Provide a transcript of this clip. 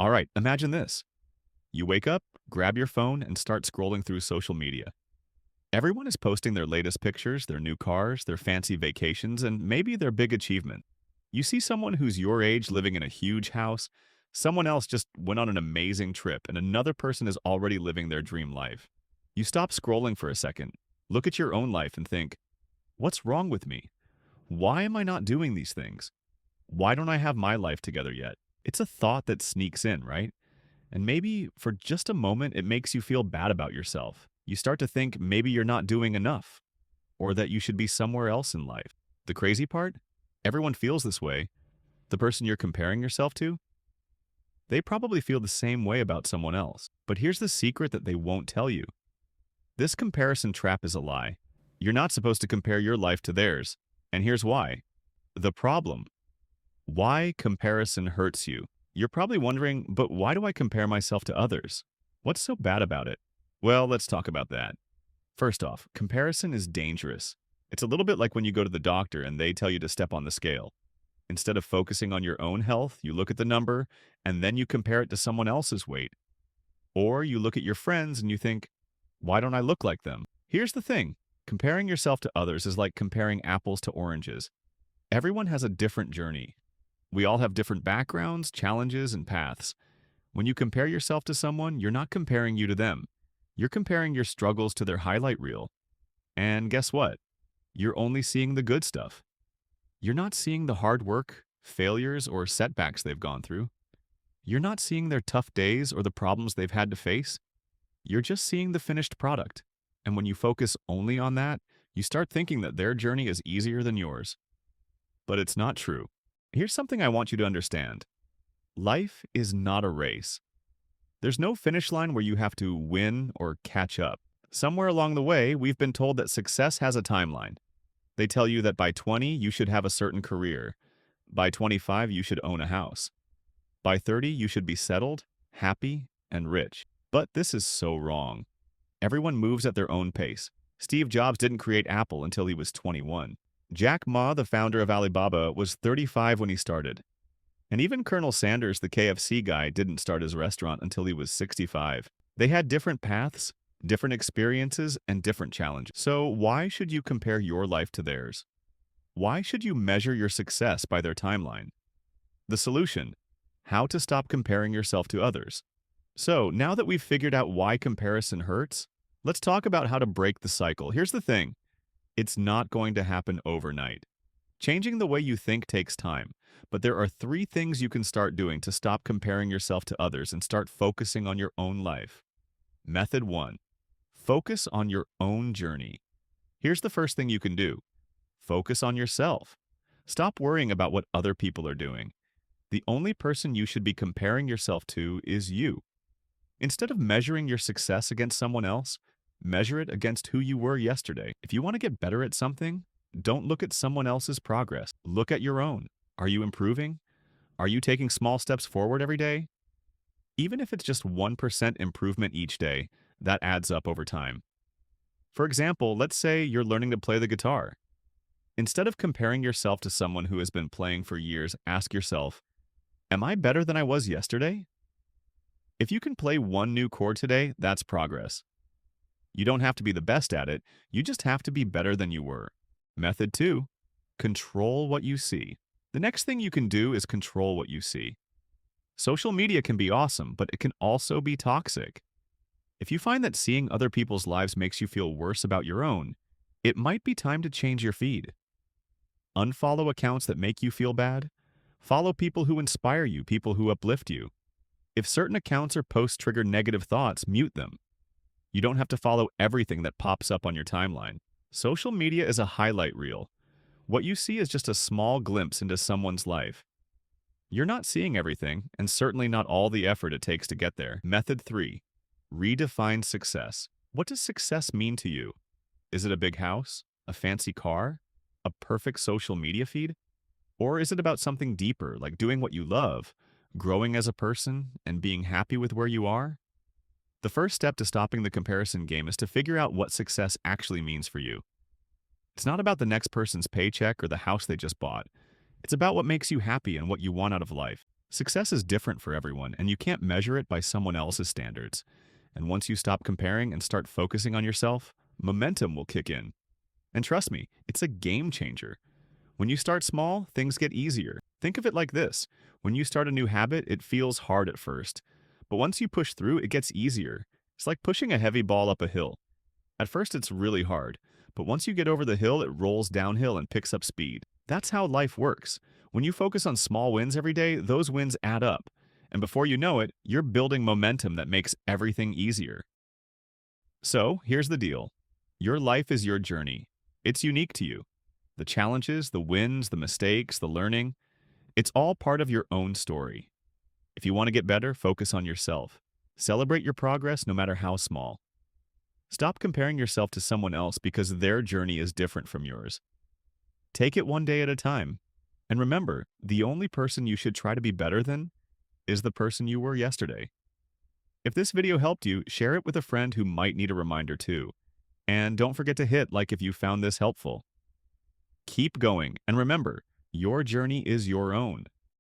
All right, imagine this. You wake up, grab your phone, and start scrolling through social media. Everyone is posting their latest pictures, their new cars, their fancy vacations, and maybe their big achievement. You see someone who's your age living in a huge house, someone else just went on an amazing trip, and another person is already living their dream life. You stop scrolling for a second, look at your own life, and think, what's wrong with me? Why am I not doing these things? Why don't I have my life together yet? It's a thought that sneaks in, right? And maybe for just a moment, it makes you feel bad about yourself. You start to think maybe you're not doing enough, or that you should be somewhere else in life. The crazy part? Everyone feels this way. The person you're comparing yourself to, they probably feel the same way about someone else. But here's the secret that they won't tell you. This comparison trap is a lie. You're not supposed to compare your life to theirs. And here's why. The problem. Why comparison hurts you. You're probably wondering, but why do I compare myself to others? What's so bad about it? Well, let's talk about that. First off, comparison is dangerous. It's a little bit like when you go to the doctor and they tell you to step on the scale. Instead of focusing on your own health, you look at the number and then you compare it to someone else's weight. Or you look at your friends and you think, why don't I look like them? Here's the thing. Comparing yourself to others is like comparing apples to oranges. Everyone has a different journey. We all have different backgrounds, challenges, and paths. When you compare yourself to someone, you're not comparing you to them. You're comparing your struggles to their highlight reel. And guess what? You're only seeing the good stuff. You're not seeing the hard work, failures, or setbacks they've gone through. You're not seeing their tough days or the problems they've had to face. You're just seeing the finished product. And when you focus only on that, you start thinking that their journey is easier than yours. But it's not true. Here's something I want you to understand. Life is not a race. There's no finish line where you have to win or catch up. Somewhere along the way, we've been told that success has a timeline. They tell you that by 20, you should have a certain career. By 25, you should own a house. By 30, you should be settled, happy, and rich. But this is so wrong. Everyone moves at their own pace. Steve Jobs didn't create Apple until he was 21. Jack Ma, the founder of Alibaba, was 35 when he started. And even Colonel Sanders, the KFC guy, didn't start his restaurant until he was 65. They had different paths, different experiences, and different challenges. So why should you compare your life to theirs? Why should you measure your success by their timeline? The solution: how to stop comparing yourself to others. So now that we've figured out why comparison hurts, let's talk about how to break the cycle. Here's the thing. It's not going to happen overnight. Changing the way you think takes time, but there are 3 things you can start doing to stop comparing yourself to others and start focusing on your own life. Method 1. Focus on your own journey. Here's the first thing you can do. Focus on yourself. Stop worrying about what other people are doing. The only person you should be comparing yourself to is you. Instead of measuring your success against someone else, measure it against who you were yesterday. If you want to get better at something, don't look at someone else's progress. Look at your own. Are you improving? Are you taking small steps forward every day? Even if it's just 1% improvement each day, that adds up over time. For example, let's say you're learning to play the guitar. Instead of comparing yourself to someone who has been playing for years, ask yourself, am I better than I was yesterday? If you can play one new chord today, that's progress. You don't have to be the best at it, you just have to be better than you were. Method 2. Control what you see. The next thing you can do is control what you see. Social media can be awesome, but it can also be toxic. If you find that seeing other people's lives makes you feel worse about your own, it might be time to change your feed. Unfollow accounts that make you feel bad. Follow people who inspire you, people who uplift you. If certain accounts or posts trigger negative thoughts, mute them. You don't have to follow everything that pops up on your timeline. Social media is a highlight reel. What you see is just a small glimpse into someone's life. You're not seeing everything, and certainly not all the effort it takes to get there. Method 3. Redefine success. What does success mean to you? Is it a big house? A fancy car? A perfect social media feed? Or is it about something deeper, like doing what you love, growing as a person, and being happy with where you are? The first step to stopping the comparison game is to figure out what success actually means for you. It's not about the next person's paycheck or the house they just bought. It's about what makes you happy and what you want out of life. Success is different for everyone, and you can't measure it by someone else's standards. And once you stop comparing and start focusing on yourself, momentum will kick in. And trust me, it's a game changer. When you start small, things get easier. Think of it like this. When you start a new habit, it feels hard at first. But once you push through, it gets easier. It's like pushing a heavy ball up a hill. At first, it's really hard. But once you get over the hill, it rolls downhill and picks up speed. That's how life works. When you focus on small wins every day, those wins add up. And before you know it, you're building momentum that makes everything easier. So, here's the deal. Your life is your journey. It's unique to you. The challenges, the wins, the mistakes, the learning, it's all part of your own story. If you want to get better, focus on yourself. Celebrate your progress no matter how small. Stop comparing yourself to someone else because their journey is different from yours. Take it one day at a time. And remember, the only person you should try to be better than is the person you were yesterday. If this video helped you, share it with a friend who might need a reminder too. And don't forget to hit like if you found this helpful. Keep going, and remember, your journey is your own.